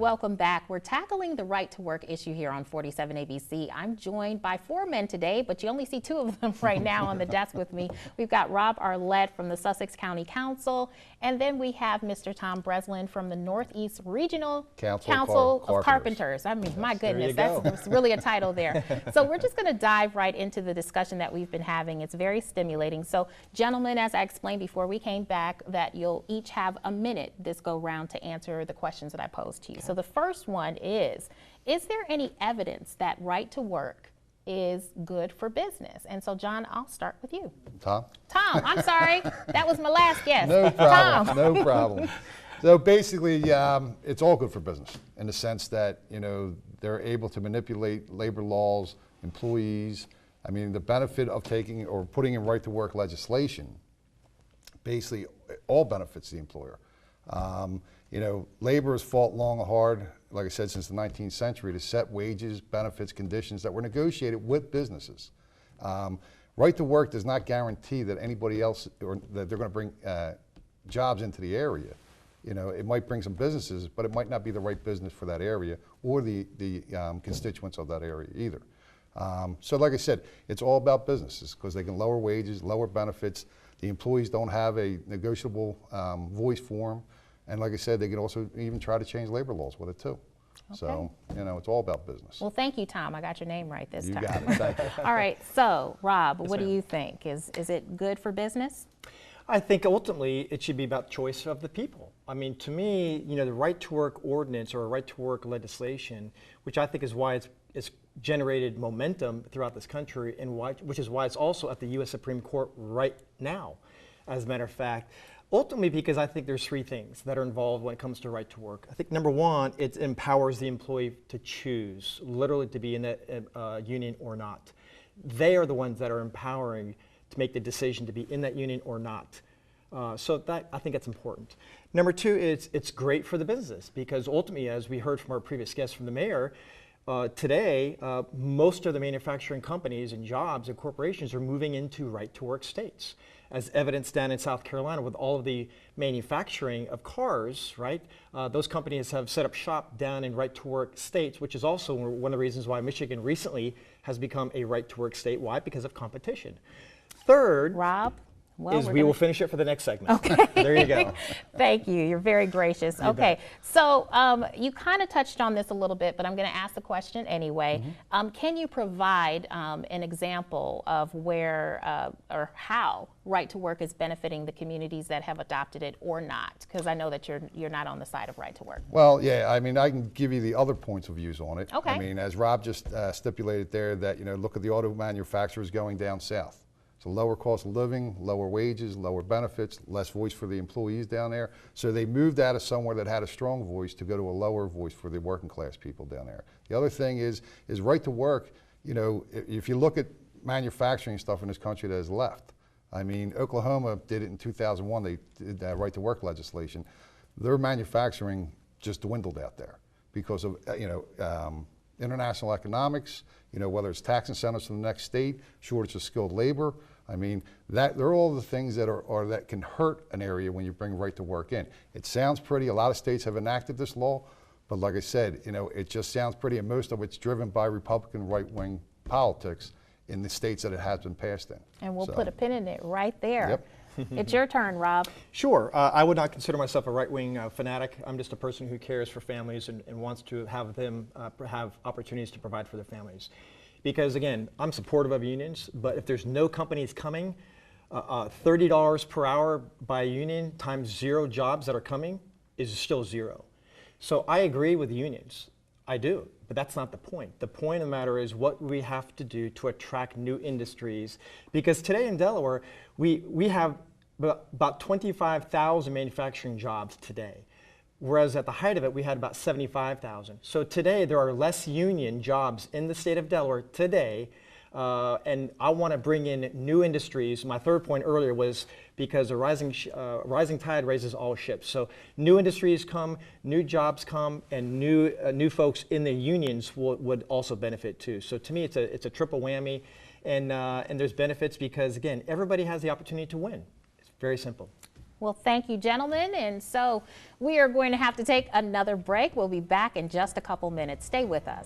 welcome back. We're tackling the right to work issue here on 47 ABC. I'm joined by 4 men today, but you only see 2 of them right now on the desk with me. We've got Rob Arlett from the Sussex County Council, and then we have Mr. Tom Breslin from the Northeast Regional Council of Carpenters. I mean, yes, my goodness, that's really a title there. So we're just going to dive right into the discussion that we've been having. It's very stimulating. So, gentlemen, as I explained before we came back, that you'll each have a minute this go round to answer the questions that I posed to you. So the first one is there any evidence that right to work is good for business? And so, John, I'll start with you. Tom? Tom, I'm sorry. That was my last guess. No problem. Tom. No problem. So basically, it's all good for business in the sense that, you know, they're able to manipulate labor laws, employees. I mean, the benefit of taking or putting in right to work legislation basically all benefits the employer. You know, labor has fought long and hard, like I said, since the 19th century to set wages, benefits, conditions that were negotiated with businesses. Right to work does not guarantee that anybody else, or that they're going to bring jobs into the area. You know, it might bring some businesses, but it might not be the right business for that area or the constituents of that area either. So like I said, it's all about businesses because they can lower wages, lower benefits. The employees don't have a negotiable voice for them. And like I said, they can also even try to change labor laws with it too. Okay. So, you know, it's all about business. Well, thank you, Tom. I got your name right this time. You got it. Thank you. All right. So, Rob, what do you think? Is it good for business? I think ultimately it should be about choice of the people. I mean, to me, you know, the right to work ordinance or right to work legislation, which I think is why it's generated momentum throughout this country, and which is why it's also at the U.S. Supreme Court right now, as a matter of fact. Ultimately, because I think there's 3 things that are involved when it comes to right to work. I think number 1, it empowers the employee to choose, literally to be in that union or not. They are the ones that are empowering to make the decision to be in that union or not. So that, I think that's important. Number 2, it's great for the business because ultimately, as we heard from our previous guest from the mayor, today, most of the manufacturing companies and jobs and corporations are moving into right-to-work states, as evidenced down in South Carolina with all of the manufacturing of cars, right? Those companies have set up shop down in right-to-work states, which is also one of the reasons why Michigan recently has become a right-to-work state. Why? Because of competition. Third, Rob? Well, we will finish it for the next segment. Okay. There you go. Thank you. You're very gracious. Okay. So you kind of touched on this a little bit, but I'm going to ask the question anyway. Mm-hmm. Can you provide an example of where or how right to work is benefiting the communities that have adopted it or not? Because I know that you're not on the side of right to work. Well, yeah. I mean, I can give you the other points of views on it. Okay. I mean, as Rob just stipulated there, that, you know, look at the auto manufacturers going down south. So lower cost of living, lower wages, lower benefits, less voice for the employees down there. So they moved out of somewhere that had a strong voice to go to a lower voice for the working class people down there. The other thing is right to work. You know, if you look at manufacturing stuff in this country that has left, I mean, Oklahoma did it in 2001. They did that right to work legislation. Their manufacturing just dwindled out there because of, you know, international economics, you know, whether it's tax incentives from the next state, shortage of skilled labor. I mean, they're all the things that are that can hurt an area when you bring right to work in. It sounds pretty. A lot of states have enacted this law, but like I said, you know, it just sounds pretty, and most of it's driven by Republican right-wing politics in the states that it has been passed in. And we'll put a pin in it right there. Yep. It's your turn, Rob. Sure. I would not consider myself a right-wing fanatic. I'm just a person who cares for families and wants to have them have opportunities to provide for their families. Because again, I'm supportive of unions, but if there's no companies coming, $30 per hour by a union times 0 jobs that are coming is still 0. So I agree with unions. I do, but that's not the point. The point of the matter is what we have to do to attract new industries. Because today in Delaware, we have about 25,000 manufacturing jobs today. Whereas at the height of it, we had about 75,000. So today, there are less union jobs in the state of Delaware today, and I want to bring in new industries. My third point earlier was because a rising tide raises all ships. So new industries come, new jobs come, and new folks in the unions would also benefit too. So to me, it's a triple whammy, and there's benefits because again, everybody has the opportunity to win. It's very simple. Well, thank you, gentlemen. And so we are going to have to take another break. We'll be back in just a couple minutes. Stay with us.